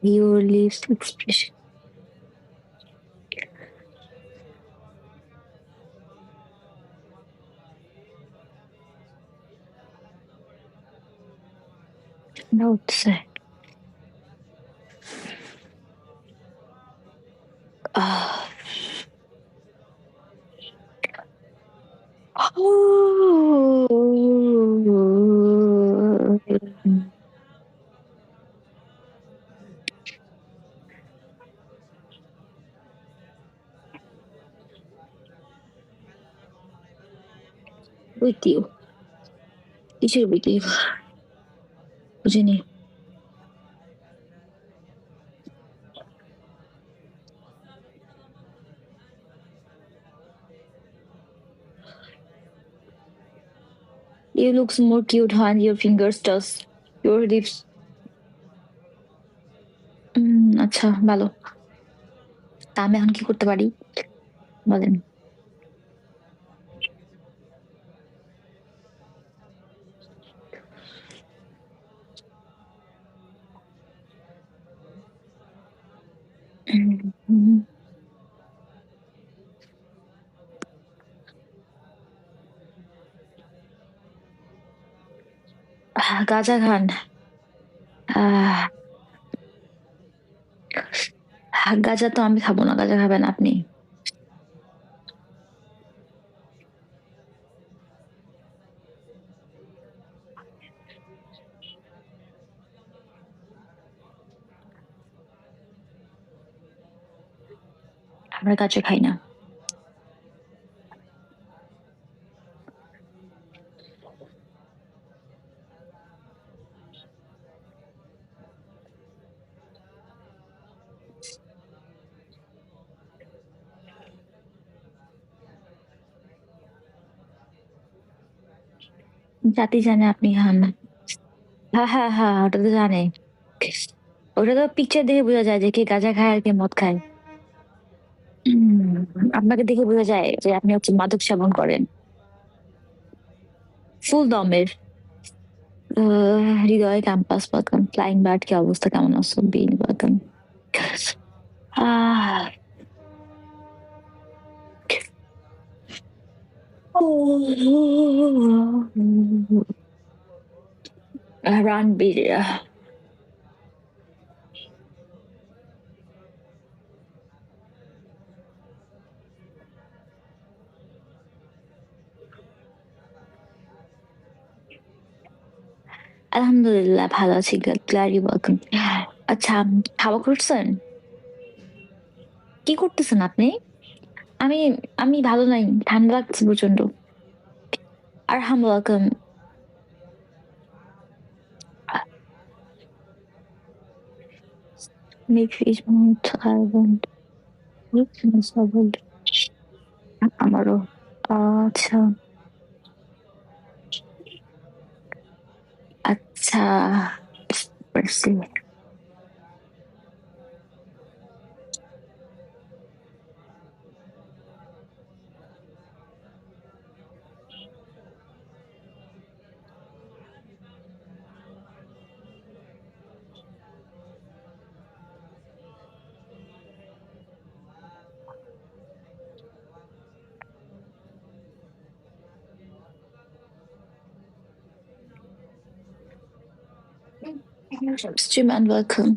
Your lips expression. Outside. Ah. Oh. With you. কিসের with you? বুঝিনি। You looks more cute when your fingers touch your lips. আচ্ছা ভালো। তা আমি এখন কি করতে পারি বলেন? গাঁজা খান। গাঁজা তো আমি খাবো না, গাঁজা খাবেন আপনি। আমরা গাঁজা খাই না। জাতি জানে আপনি খান। হ্যাঁ, ওটা তো জানে। ওটা তো পিকচার দেখে বোঝা যায় যে কে গাঁজা খায় আর কে মদ খায়। আপনাকে দেখে বোঝা যায় যে আপনি হচ্ছে মাদক সেবন করেন। ফুল দমের। হৃদয় ক্যাম্পাস ওয়েলকাম, ফ্লাইং বার্ড কি অবস্থা, কেমন আছো? বিন ওয়েলকাম। রানবীর। আলহামদুলিল্লাহ ভালো আছি, গ্ল্যাড ইউ ওয়েলকাম। আচ্ছা, খাওয়া করছেন? কি করতেছেন আপনি? আমি আমি ভালো নাই, ঠান্ডা লাগছে প্রচন্ড। আরহাম welcome. Make fish mouth island. আমারও। আচ্ছা আচ্ছা, পারছি। Stream and welcome.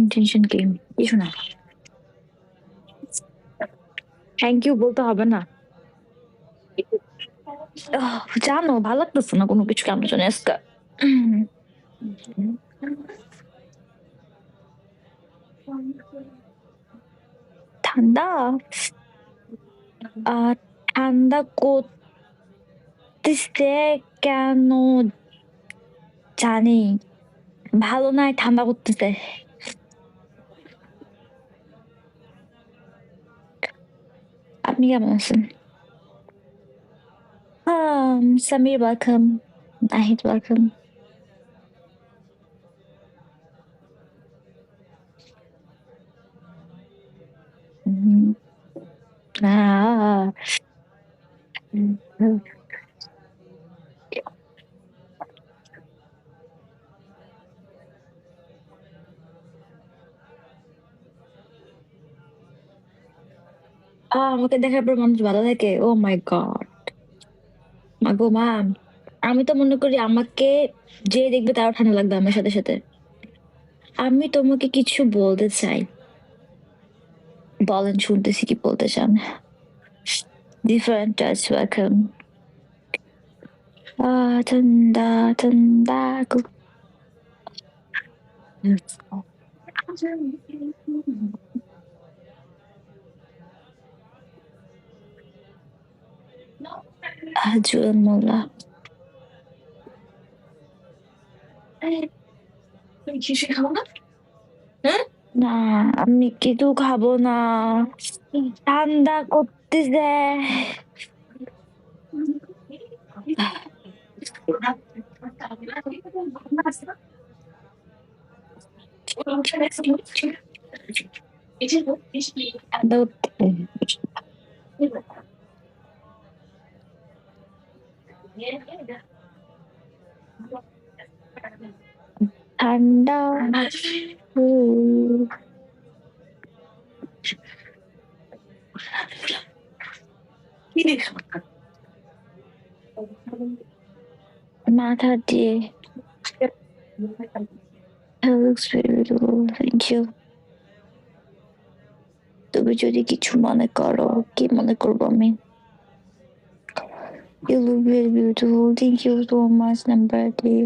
ইন্টেনশন কি? কিছু না। থ্যাংক ইউ বলতে হবে না। জানো ভালো লাগতেছে না কোনো কিছু, কেমন জানি আজকে। ঠান্ডা ঠান্ডা করতেছে কেন জানি, ভালো নাই, ঠান্ডা করতেছে। আপনি কেমন আছেন? Samir, welcome. Nahid, welcome. Mhm. Ah. Mhm. আমাকে দেখার পর মানুষ ভালো থাকে? ও মাই গড! মা গো মা! আমি তো মনে করি আমাকে যে দেখবে তারও ঠান্ডা লাগবে আমার সাথে সাথে। আমি তোমাকে কিছু বলতে চাই। বলেন, শুনতেছি কি বলতে চান। Different touch, welcome. ঠান্ডা ঠান্ডা জুয়েল মোল্লা। না, আমি কিছু খাবো না, ঠান্ডা করতেছে। ঠান্ডা করতেছে। ঠান্ডা মাথা দিয়ে। looks very beautiful, thank you. তুমি যদি কিছু মনে করো, কি মনে করবো আমি? You look very beautiful, thank you so much, number 3.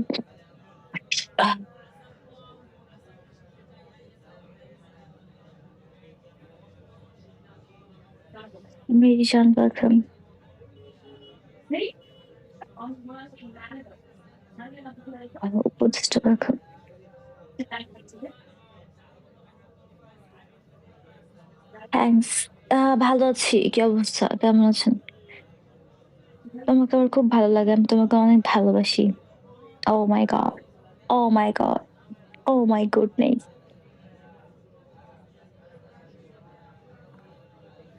मेरी जान welcome. উপদেষ্টা welcome. থ্যাংকস। ভালো আছি। কি অবস্থা? কেমন আছেন? তোমাকে আমার খুব ভালো লাগে। আমি তোমাকে অনেক ভালোবাসি। Oh my god! Oh my god! Oh my goodness!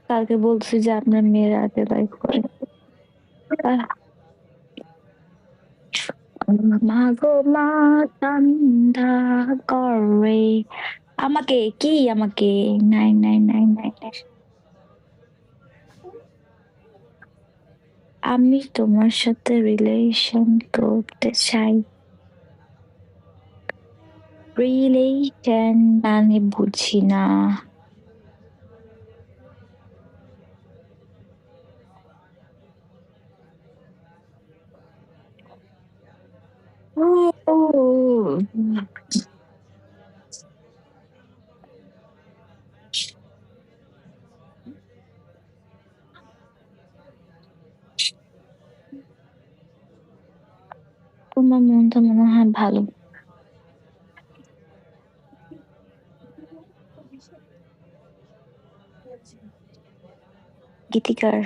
কালকে বলছি যে আপনার মেয়ে রাতে লাইভ করে। মা গো মা ঠান্ডা করে। আমাকে কি আমাকে? নাই নাই নাই নাই নাই। আমি তোমার সাথে রিলেশন করতে চাই। রিলেশন মানে বুঝি না। তোমার মনটা মনে হয় ভালো। গীতিকার।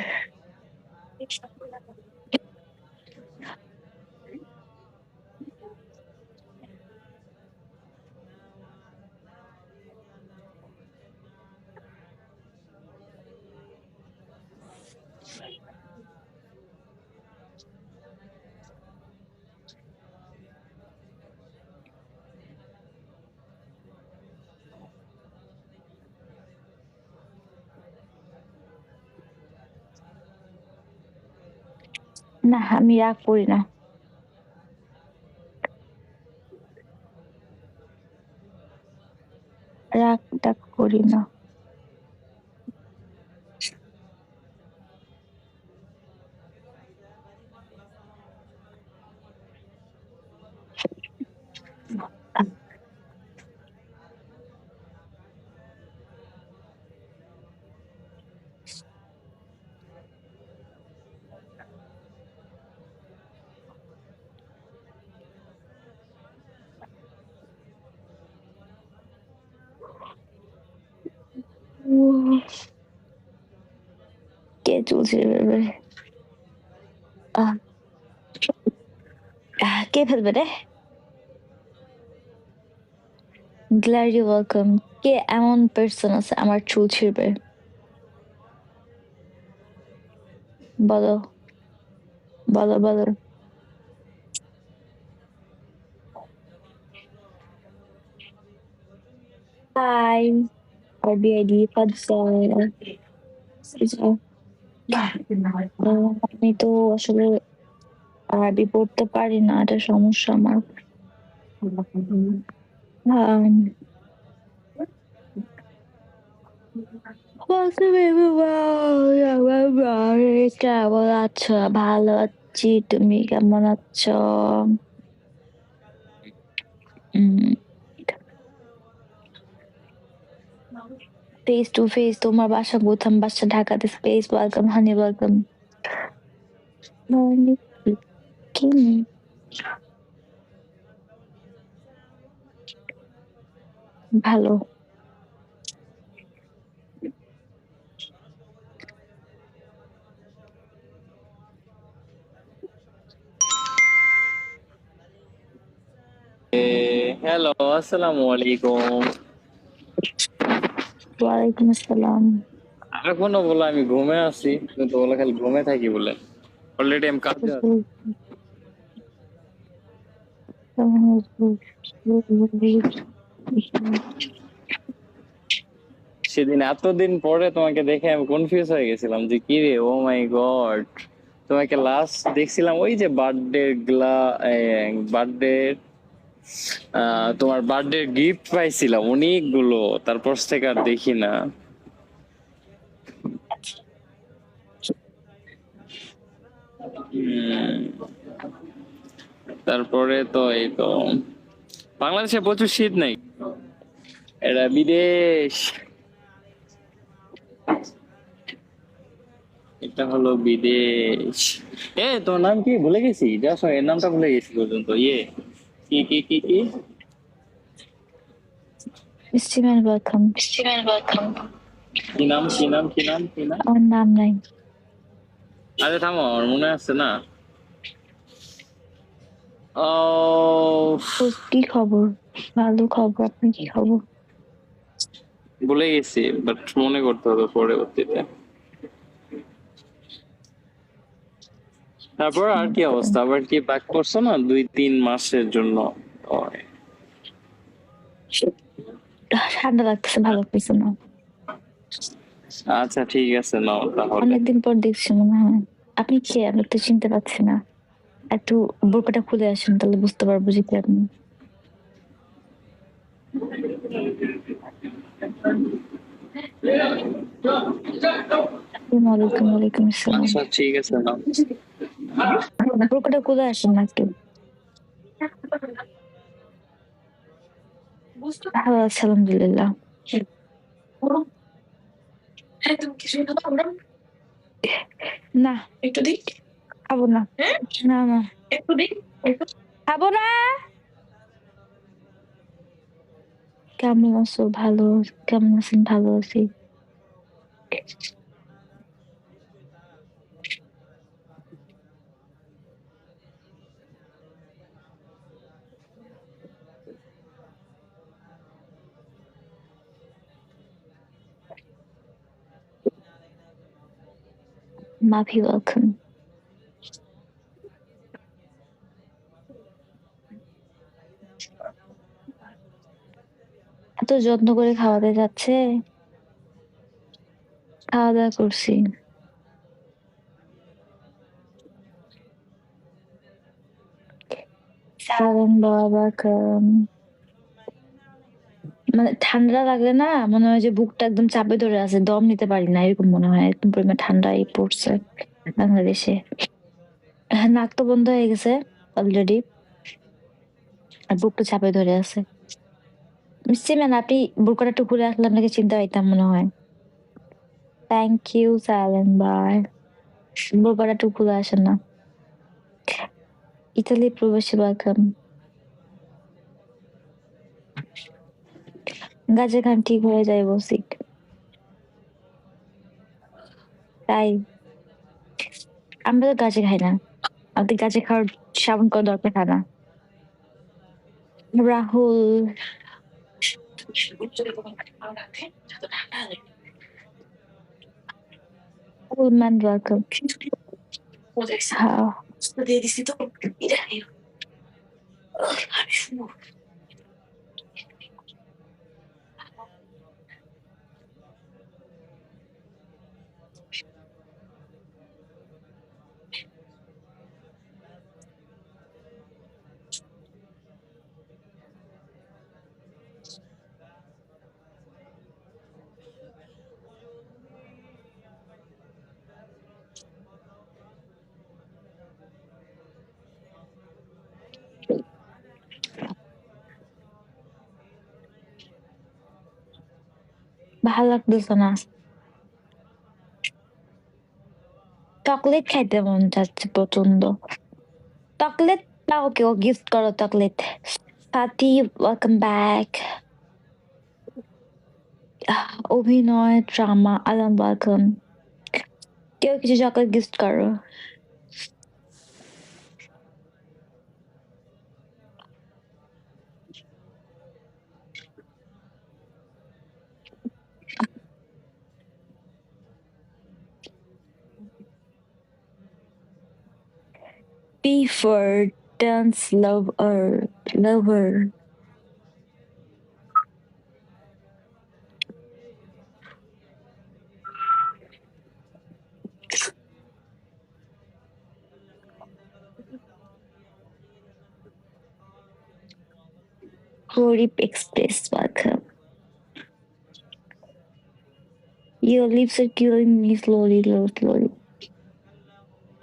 না, আমি রাগ করি না। রাগ টাগ করি না। কে চলছে এভাবে? আহ, কে ফেলবে রে? গ্ল্যারি ওয়েলকাম। কে এমন পার্সন আছে আমার চুল ছিঁড়বে? বলো বলো বলো। হাই। আরবিআইডি ফাজল। আমি তো আসলে আরবি পড়তে পারি না, এটা সমস্যা আমার। Welcome everyone. কেমন আছো? ভালো আছি, তুমি কেমন আছো? Face to face. তোমার বাসা কোথায়? বাসা ঢাকাতে। স্পেস ওয়েলকাম, হানি ওয়েলকাম। ভালো। হ্যালো, আসসালামু আলাইকুম। ওয়ালাইকুম আসসালাম। এখনো বলো আমি ঘুমে আছি, তুমি তো বলো খালি ঘুমে থাকি বলে। অলরেডি আমি কাজে আছি। সেদিন এতদিন পরে তোমাকে দেখে আমি কনফিউজ হয়ে গেছিলাম যে কি রে, ও মাই গড। তোমাকে লাস্ট দেখছিলাম ওই যে বার্থডে তোমার বার্থডে গিফট পাইছিলাম অনেকগুলো, তারপর থেকে আর দেখি না। তারপরে তো এই তো বাংলাদেশে প্রচুর শীত নাই, এটা বিদেশ, এটা হলো বিদেশ। তোমার নাম কি ভুলে গেছি, যা এর নামটা ভুলে গেছি পর্যন্ত। কি কি কি কি স্টিমেন ওয়েলকাম। কি নাম কি নাম কি নাম কি নাম? আমার নাম নাই। আরে থামো, আমার মনে আছে না। ও কি খবর? ভালো খবর। আপনি কি খবর? ভুলে গেছি, বাট মনে করতে হবে পরবর্তীতে। তারপর আর কি অবস্থা, আবার কি ব্যাক করছো না 2-3 মাসের জন্য? ঠান্ডা লাগতেছে, ভালো লাগতেছে না। আচ্ছা ঠিক আছে, নাও তাহলে। অনেকদিন পর দেখছি মনে হয়। আপনি কে? আমি তো চিনতে পারছি না। একটু বোরকাটা খুলে আসেন, তাহলে বুঝতে পারবো যে কি আপনি। ওয়ালাইকুম আসসালাম। আচ্ছা ঠিক আছে, নাও। বোরকাটা খুলে আসেন না একটু। ভালো আছে আলহামদুলিল্লাহ। না, একটু দিক। খাবো না। না না, একটু দিক। খাবো না। কেমন আছো? ভালো। কেমন আছেন? ভালো আছি। মাফি ওয়েলকাম। এত যত্ন করে খাওয়াতে যাচ্ছে। খাওয়া দাওয়া করছি। সালাম বাবা। মানে ঠান্ডা লাগলে না মনে হয় যে বুকটা একদম চাপে ধরে আছে, দম নিতে পারি না, এরকম মনে হয়। একদম পরিমাণ ঠান্ডাই পড়ছে বাংলাদেশে। নাক তো বন্ধ হয়ে গেছে অলরেডি। আর বুকটা চাপে ধরে আছে। সিমেন আপনি বুরকাটা একটু খুলে আসলে আপনাকে চিনতে পাইতাম মনে হয়। থ্যাংক ইউ সাইলেন্ট বাই। বুরকাটা একটু খুলে আসেন না। ইতালি প্রবাসী ওয়েলকাম। গাজা খান ঠিক হয়ে যায় বলছি। তাই আমরা তো গাজা খাই না। আমাদের গাজা খাওয়ার সাবন করার দরকার হয় না। Rahul man welcome. ভাল লাগতেছে না। চকলেট খাইতে মন যাচ্ছে প্রচন্ড। চকলেট পাও কেউ গিফট করো চকলেট। Fati welcome back. অভিনয় ড্রামা আলম ওয়েলকাম। কেউ কিছু চকলেট গিফট করো। P for dance lover. Horip Express welcome. Your lips are killing me slowly.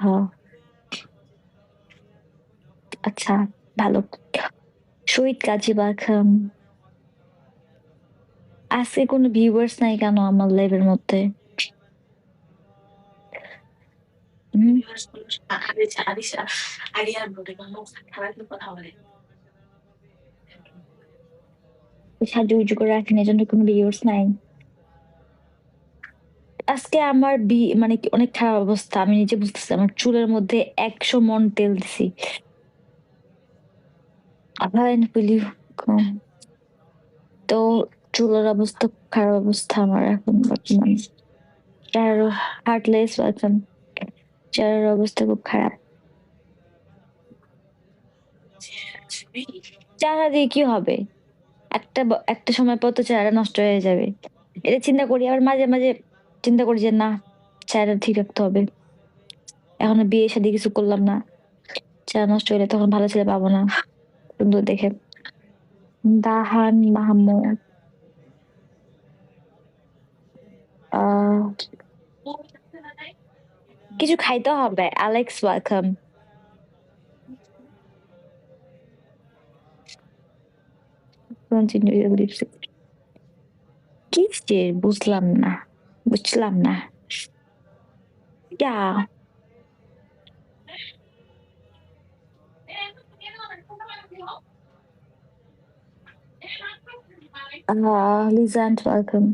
হ্যাঁ আচ্ছা ভালো। শহীদ কাজী welcome. আজকে কোনো ভিউয়ার্স নাই কেন আমার লাইভের মধ্যে? সাজুগুজু করে রাখেন এজন্য কোনো ভিউয়ার্স নাই। আজকে আমার মানে কি অনেক খারাপ অবস্থা। আমি নিজে বুঝতেছি আমার চুলের মধ্যে 100 মণ তেল দিছি। তো চুলের অবস্থা খারাপ অবস্থা আমার এখন বর্তমানে। চেহারা হার্টলেস ওয়েলকাম। চেহারার অবস্থা খুব খারাপ। চেহারা দিয়ে কি হবে? একটা সময় পর তো চেহারা নষ্ট হয়ে যাবে। এটা চিন্তা করি আবার মাঝে মাঝে চিন্তা করি যে না চেহারা ঠিক রাখতে হবে। এখনো বিয়ে শাদী কিছু করলাম না। চেহারা নষ্ট হলে তখন ভালো ছেলে পাবো না সুন্দর দেখে। দাহান মাহমুদ কিছু খাইতে হবে। Alex welcome. কিসের বুঝলাম না ইয়া লিজেন্ড ওয়েলকাম।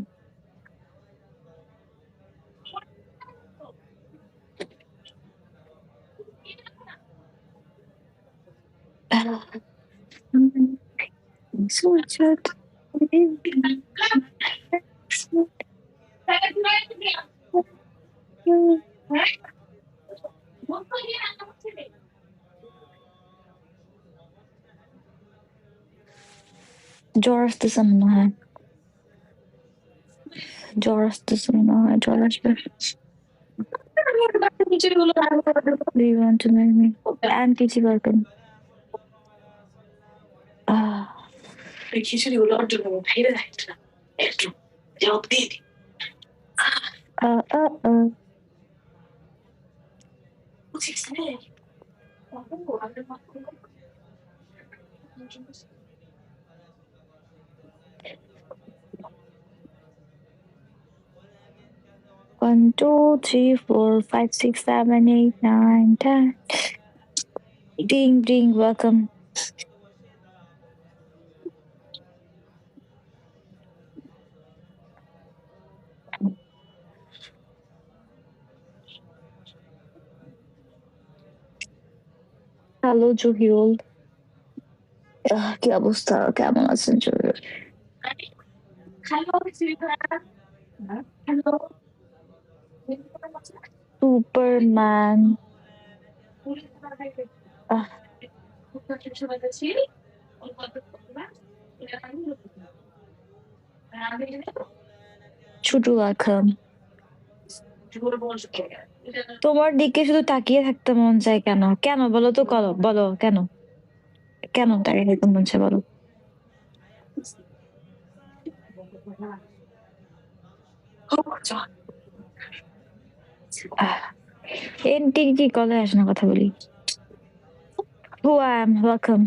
জ্বর আসতেছে মনে হয়। জ্বর আসবে। Do you want to marry me? And কিছু welcome. খিচুড়িগুলো অর্ডার করবো খাইবে না একটু জবাব দিয়ে দি 1, 2, 3, 4, 5, 6, 7, 8, 9, 10. Ding, ding, welcome. Hello Zahirul. কি অবস্থা? কেমন আছেন জহিরুল? সুপারম্যান। আহ, ছোট রাখাম। তোমার দিকে শুধু তাকিয়ে থাকতে মন চায় কেন? কেন বলো তো, বলো কেন? কেন তাকিয়ে থাকতে মন চায় বলো? এনটি কি কলে আসে না কথা বলি? Who I am welcome.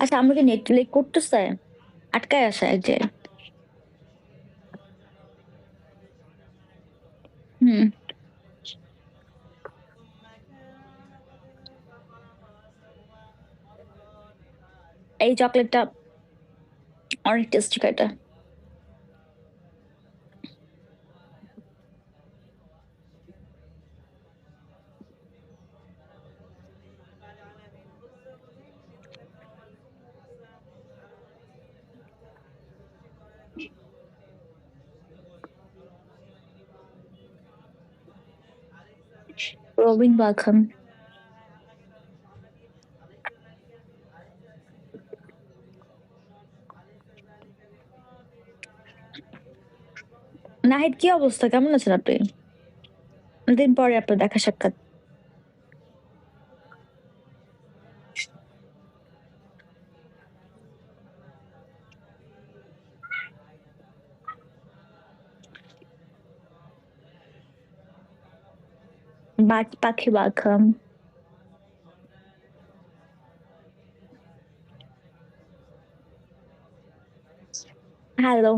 আচ্ছা, আমরা কি নেট লেক করতেছে? আটকায় আসা এক যে। হুম। এই চকলেটটা অনেক টেস্টি এটা। রবিন ওয়েলকাম। নাহিদ, কি অবস্থা? কেমন আছেন আপনি? দিন পরে আপনার দেখা সাক্ষাৎ। পাখি ওয়েলকাম। হ্যালো।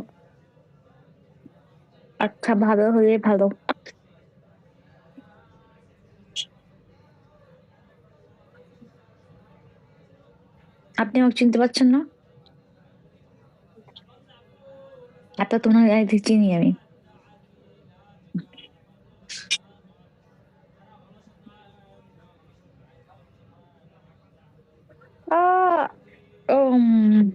আচ্ছা, ভালো হলে ভালো। আপনি আমাকে চিনতে পারছেন না? আপনার তো মনে হয় চিনি আমি। আহ, উম,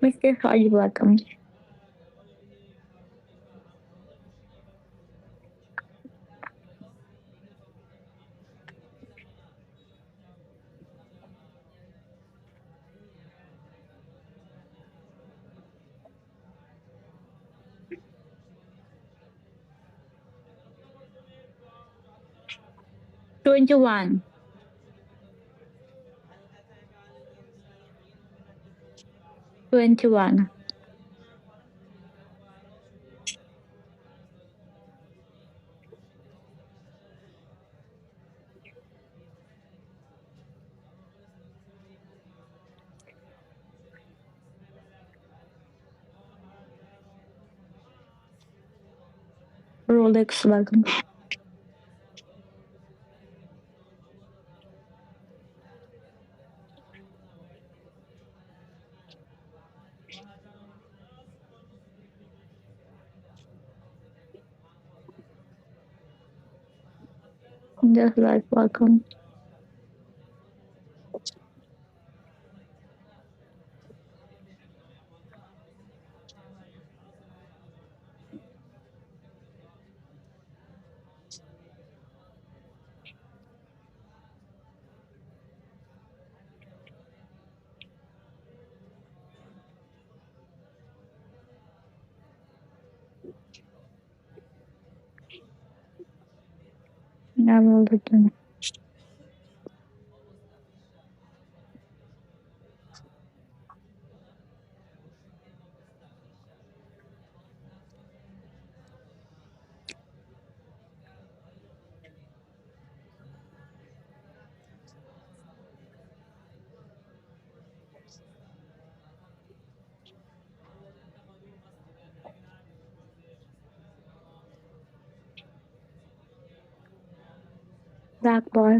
mister Sajib welcome. 21. 21. Rolex wagon. Just like wagon. Never written. Black boy.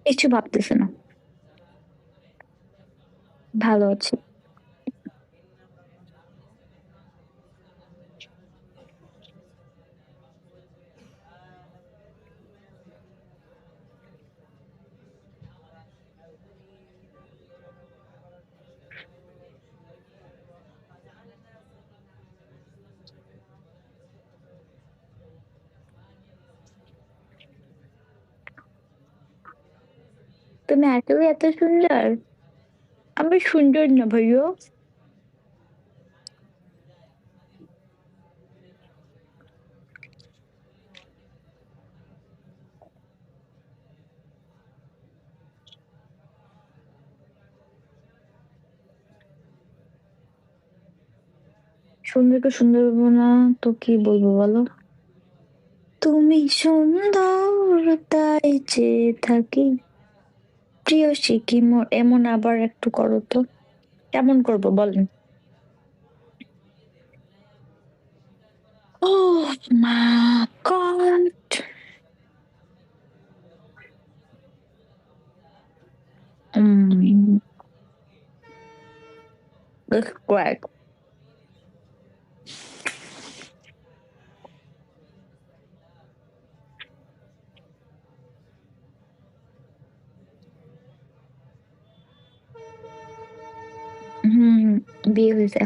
কিছু ভাবতেছে না। ভালো আছে। তুমি আসলে এত সুন্দর? আমি সুন্দর না ভাইয়া। সুন্দরকে সুন্দর বলবো না তো কি বলবো বলো? তুমি সুন্দর তাই চেয়ে থাকি। প্রিয়সী কি এমন আবার একটু করো তো। কেমন করবো বলেন? Oh my God. Mm, quack. হুম, বিয়ে হয়েছে।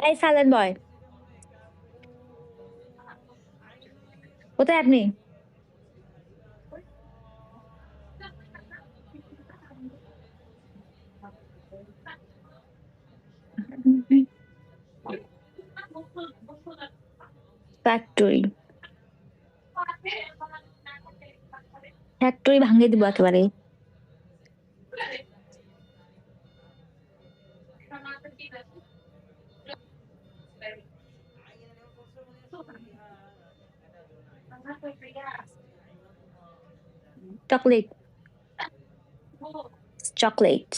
এই সাইলেন্ট বয়, কোথায় আপনি? ফ্যাক্টরি, ফ্যাক্টরি ভাঙে দিব একেবারে। Chocolate, chocolate.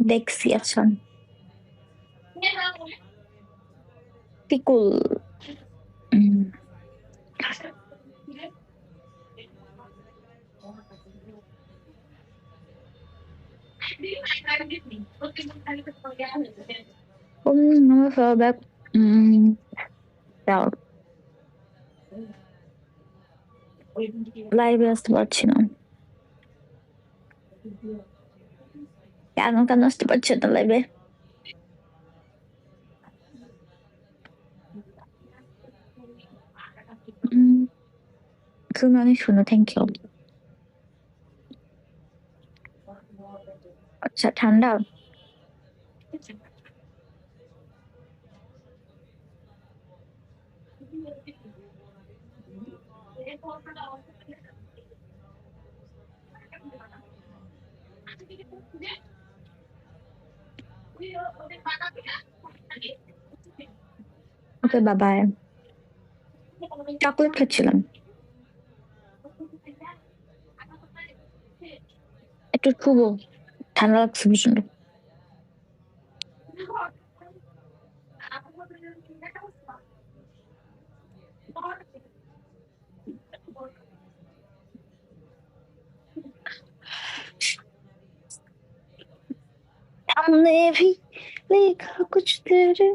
দেখছি আচ্ছা। পিকুল, আমার ফেভারিট লাইভে আসতে পারছি না, কেন কেন আসতে পারছে না লাইভে? খুব অনেক শুনো, থ্যাংক ইউ। আচ্ছা ঠান্ডা, ওকে বাবাই। চকলেট খাচ্ছিলাম, একটু খুবো ঠান্ডা লাগছে ভীষণ। हमने भी लिखा कुछ तेरे से।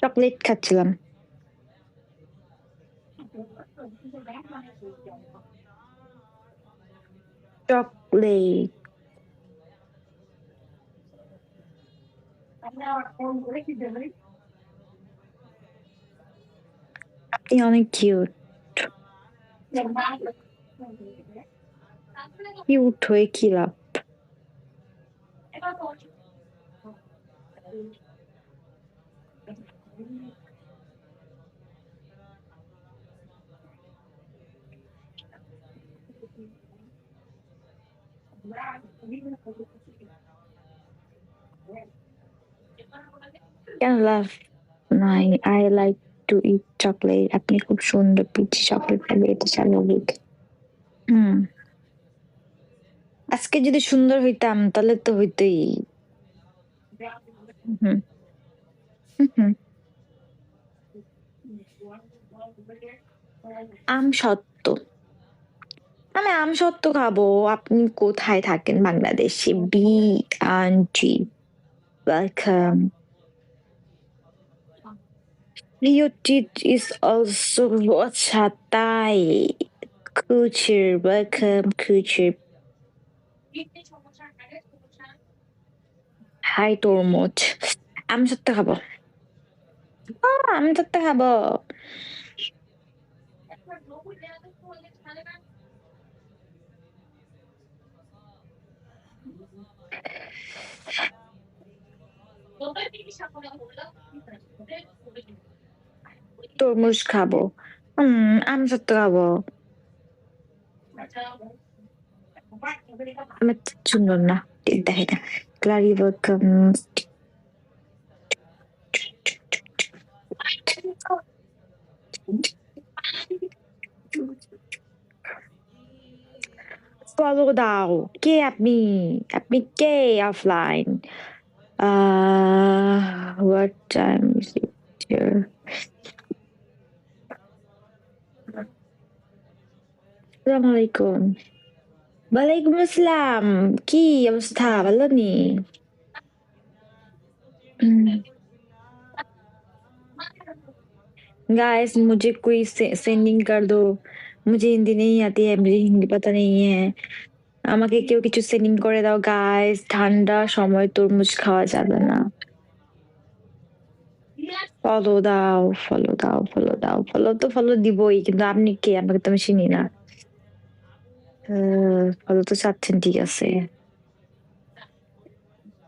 চকলেট খাচ্ছিলাম। চকলেট, আপনি অনেক কিউট। কিউট হয়ে কি লাভ? কেন লাভ নাই? I like to it chocolate. আপনি খুব সুন্দর পিচ্ছি চকলেট খাবে, এটা স্বাভাবিক। আজকে যদি সুন্দর হইতাম তাহলে তো হইতই। হুম হুম। আম সত্ত্ব, আমি আম সত্ত্ব খাবো। আপনি কোথায় থাকেন বাংলাদেশে? বি aunty, welcome. Your teeth is also আচ্ছা তাই। কুচির, ওয়েলকাম কুচির। হাই তরমুজ, আম সত্ত্ব খাবো। আম সত্ত্ব খাবো। তরমুজ খাবো। আম সত্ত্ব খাবো। আমার সুন্দর না, দেখে না। ক্লারি ওয়েলকাম। ফলো দাও। কে আপনি? আপনি কে offline? What time is it here? আসসালামু আলাইকুম। ওয়ালাইকুম আসসালাম। কি অবস্থা? ভালো নি? गाइस मुझे कोई सेंडिंग कर दो। मुझे हिंदी नहीं आती है, मुझे हिंदी पता नहीं है। আমাকে কেউ কিছু সেন্ডিং করে দাও গাইস, ঠান্ডা সময় তরমুজ খাওয়া যাবে না। ফলো দাও, ফলো দাও, ফলো দাও, ফলো তো ফলো দিবই, কিন্তু আপনি কে? আমাকে তো আমি চিনি না। ফলো তো চাচ্ছেন, ঠিক আছে,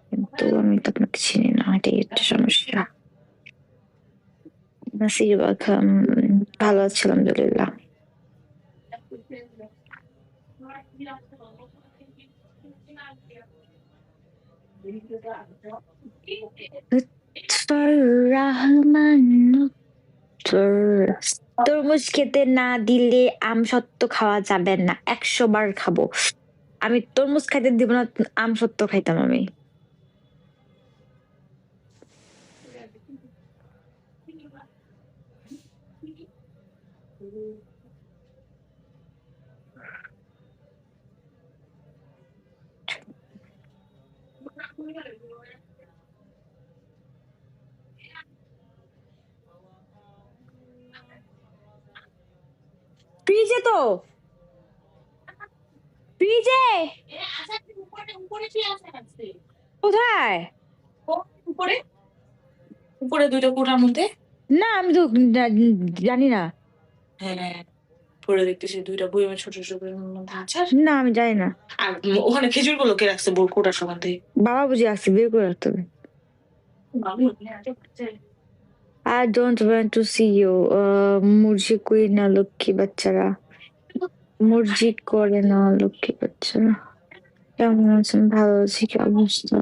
কিন্তু আমি তো আপনাকে চিনি না, এটাই একটা সমস্যা। নাসির ওয়েলকাম। ভালো আছি আলহামদুলিল্লাহ। লুৎফর রহমান লুৎফর। তরমুজ খেতে না দিলে আমসত্ত্ব খাওয়া যাবে না, 100 বার খাবো। আমি তরমুজ খাইতে দিব না, আমসত্ত্ব খাইতাম আমি। ফ্রিজে তো, ফ্রিজে কোথায়? উপরে উপরে দুইটা কোঠার মধ্যে। না আমি তো জানি না। হ্যাঁ, পরে দেখতেছি দুইটা বইয়ের ছোট ছোট বইয়ের মধ্যে আচার। না আমি জানি না। আর ওখানে খেজুর গুলো কে রাখছে কোটার সমাধি। বাবা বুঝে আসছে, বের করে রাখতে হবে। I don't want to see you. মুরজি কই না লক্ষ্মী বাচ্চারা, মুরজি করে না লক্ষ্মী বাচ্চারা। কেমন আছেন? ভালো আছি, কি অবস্থা?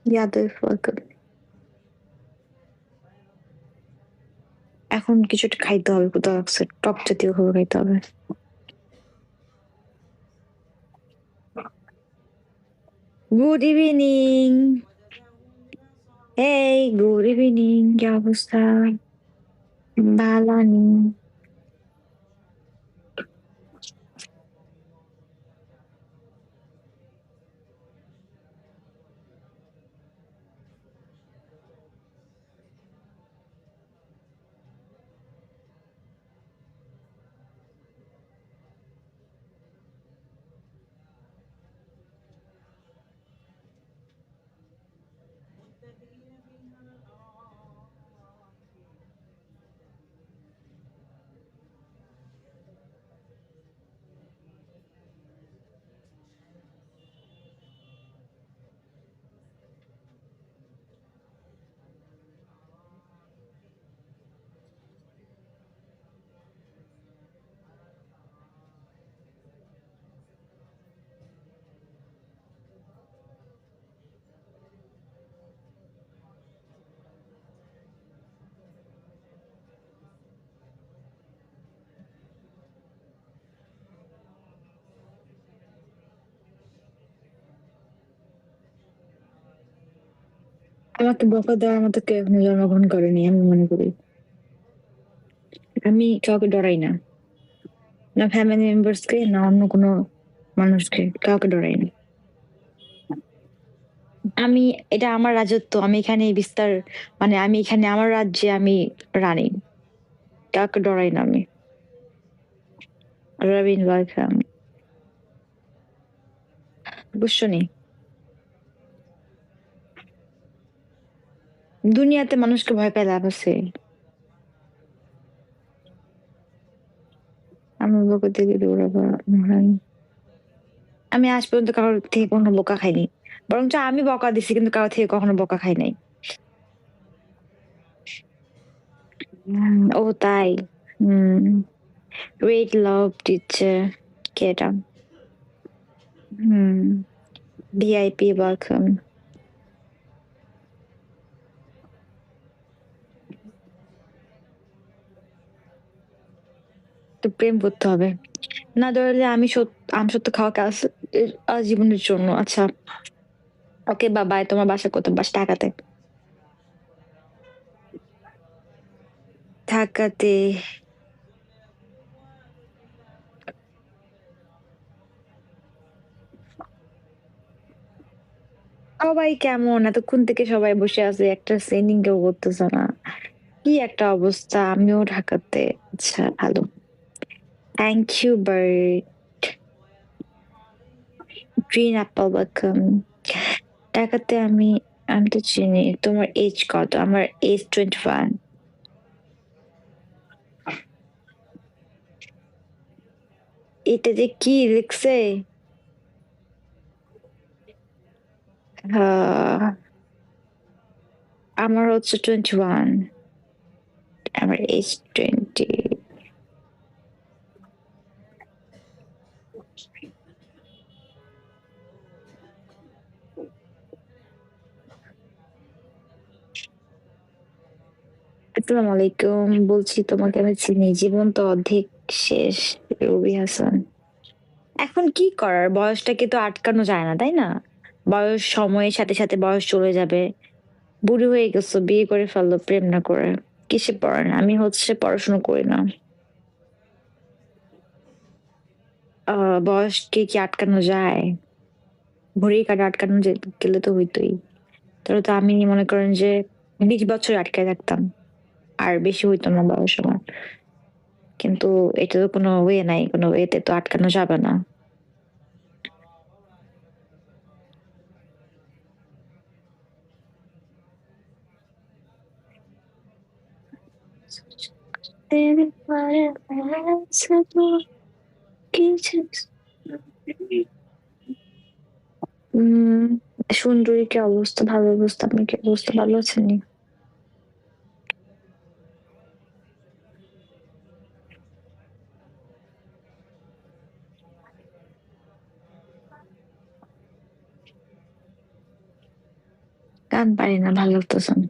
ইয়াদের ওয়েলকাম। এখন কিছু একটা খাইতে হবে, কোথাও লাগছে, টক জাতীয় খাবার খাইতে হবে। Good evening. এই গুড ইভিনিং, কি অবস্থা? ভালো নি? আমাকে বকা দেওয়ার মতো কেউ এখনো জন্মগ্রহণ করেনি, আমি মনে করি। আমি কাউকে ডরাই না, না ফ্যামিলি মেম্বার্স কে, না অন্য কোনো মানুষকে, কাউকে ডরাই না। আমি, এটা আমার রাজত্ব, আমি এখানে বিস্তার, মানে আমি এখানে আমার রাজ্যে আমি রানী, কাউকে ডরাই না আমি। রবিন ওয়েলকাম। বুঝছনি, দুনিয়াতে মানুষকে ভয় পেয়ে লাভ আছে? আমার বকা থেকে দৌড়াবো? আমি আজ পর্যন্ত কারোর থেকে কোনো বোকা খাইনি, বরঞ্চ আমি বকা দিছি, কিন্তু কারোর থেকে কখনো বোকা খাই নাই। ও তাই? ওয়েট লাভ দিচ্ছে কে এটা? VIP welcome. তো প্রেম করতে হবে, না ধরলে আমি সত্য খাওয়া কাজ আজীবনের জন্য। আচ্ছা ওকে বা বাই। তোমার বাসা কোথায়? বাসা ঢাকাতে? ঢাকাতে। সবাই কেমন? এতক্ষণ থেকে সবাই বসে আছে, একটা সেন্ডিং কেউ করতেছে না। কি একটা অবস্থা! আমিও ঢাকাতে। আচ্ছা ভালো। Thank you bird. Green apple welcome. ঢাকাতে আমি তো চিনি। তোমার এজ কত? আমার এজ 21। এটা যে কি লিখছে! আমার হচ্ছে 21। আমার এজ 20। আসসালামু আলাইকুম। বলছি তোমাকে আমি চিনি। জীবন তো অর্ধেক শেষ। রবি হাসান। এখন কি করার? বয়সটাকে তো আটকানো যায় না, তাই না? বয়স সময়ের সাথে সাথে বয়স চলে যাবে। বুড়ি হয়ে গেছো, বিয়ে করে ফেললো প্রেম না করে। কিসে পড়েন? আমি হচ্ছে পড়াশোনা করি না। বয়সকে কি আটকানো যায়? ঘড়ির কাঁটা আটকানো গেলে তো হইতোই। তাহলে তো আমি মনে করেন যে 20 বছর আটকায় থাকতাম, আর বেশি হইতো না বয়স আমার। কিন্তু এটা তো কোনো ওয়ে নাই, কোনো ওয়েতে তো আটকানো যাবে না। तेरे पर ऐसा तो কিছু। উম সুন্দরী কি অবস্থা? ভালো অবস্থা। আপনি কি অবস্থা? ভালো আছেন নি? গান পারি না, ভালো লাগতেছে না।